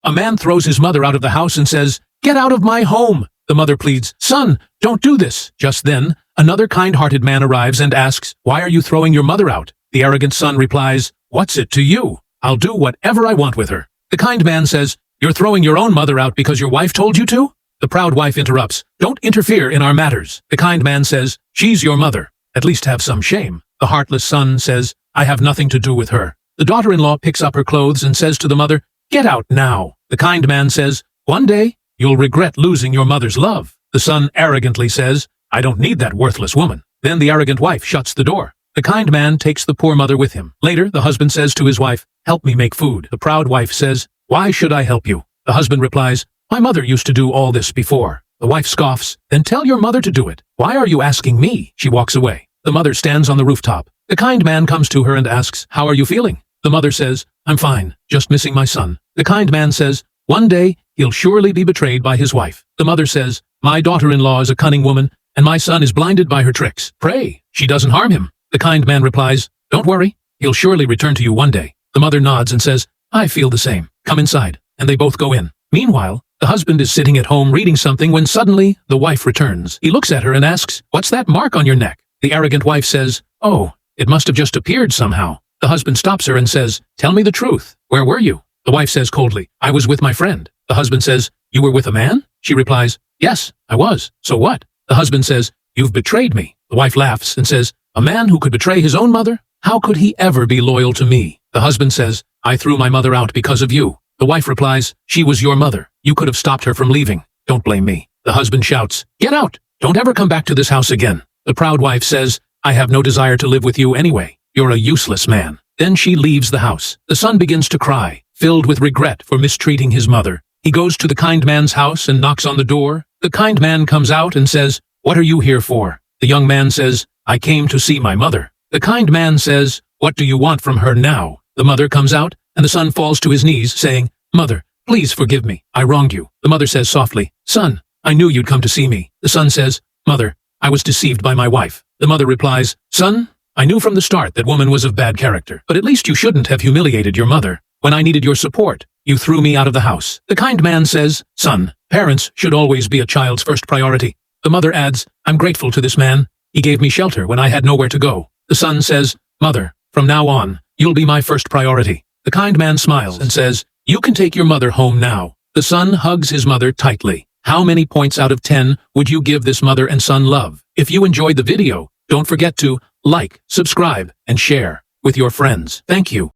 A man throws his mother out of the house and says, "Get out of my home!" The mother pleads, "Son, don't do this." Just then, another kind-hearted man arrives and asks, "Why are you throwing your mother out?" The arrogant son replies, "What's it to you? I'll do whatever I want with her." The kind man says, "You're throwing your own mother out because your wife told you to?" The proud wife interrupts, "Don't interfere in our matters." The kind man says, "She's your mother. At least have some shame." The heartless son says, "I have nothing to do with her." The daughter-in-law picks up her clothes and says to the mother, "Get out now." The kind man says, "One day, you'll regret losing your mother's love." The son arrogantly says, "I don't need that worthless woman." Then the arrogant wife shuts the door. The kind man takes the poor mother with him. Later, the husband says to his wife, "Help me make food." The proud wife says, "Why should I help you?" The husband replies, "My mother used to do all this before." The wife scoffs, "Then tell your mother to do it. Why are you asking me?" She walks away. The mother stands on the rooftop. The kind man comes to her and asks, "How are you feeling?" The mother says, "I'm fine, just missing my son." The kind man says, "One day, he'll surely be betrayed by his wife." The mother says, "My daughter-in-law is a cunning woman, and my son is blinded by her tricks. Pray, she doesn't harm him." The kind man replies, "Don't worry, he'll surely return to you one day." The mother nods and says, "I feel the same. Come inside." And they both go in. Meanwhile, the husband is sitting at home reading something when suddenly the wife returns. He looks at her and asks, "What's that mark on your neck?" The arrogant wife says, "Oh, it must have just appeared somehow." The husband stops her and says, "Tell me the truth. Where were you?" The wife says coldly, "I was with my friend." The husband says, "You were with a man?" She replies, "Yes, I was. So what?" The husband says, "You've betrayed me." The wife laughs and says, "A man who could betray his own mother? How could he ever be loyal to me?" The husband says, "I threw my mother out because of you." The wife replies, "She was your mother. You could have stopped her from leaving. Don't blame me." The husband shouts, "Get out! Don't ever come back to this house again." The proud wife says, "I have no desire to live with you anyway. You're a useless man." Then she leaves the house. The son begins to cry, filled with regret for mistreating his mother. He goes to the kind man's house and knocks on the door. The kind man comes out and says, "What are you here for?" The young man says, "I came to see my mother." The kind man says, "What do you want from her now?" The mother comes out, and the son falls to his knees, saying, "Mother, please forgive me. I wronged you." The mother says softly, "Son, I knew you'd come to see me." The son says, "Mother, I was deceived by my wife." The mother replies, "Son, I knew from the start that woman was of bad character, but at least you shouldn't have humiliated your mother. When I needed your support, you threw me out of the house." The kind man says, "Son, parents should always be a child's first priority." The mother adds, "I'm grateful to this man. He gave me shelter when I had nowhere to go." The son says, "Mother, from now on, you'll be my first priority." The kind man smiles and says, "You can take your mother home now." The son hugs his mother tightly. How many points out of 10 would you give this mother and son love? If you enjoyed the video, don't forget to like, subscribe, and share with your friends. Thank you.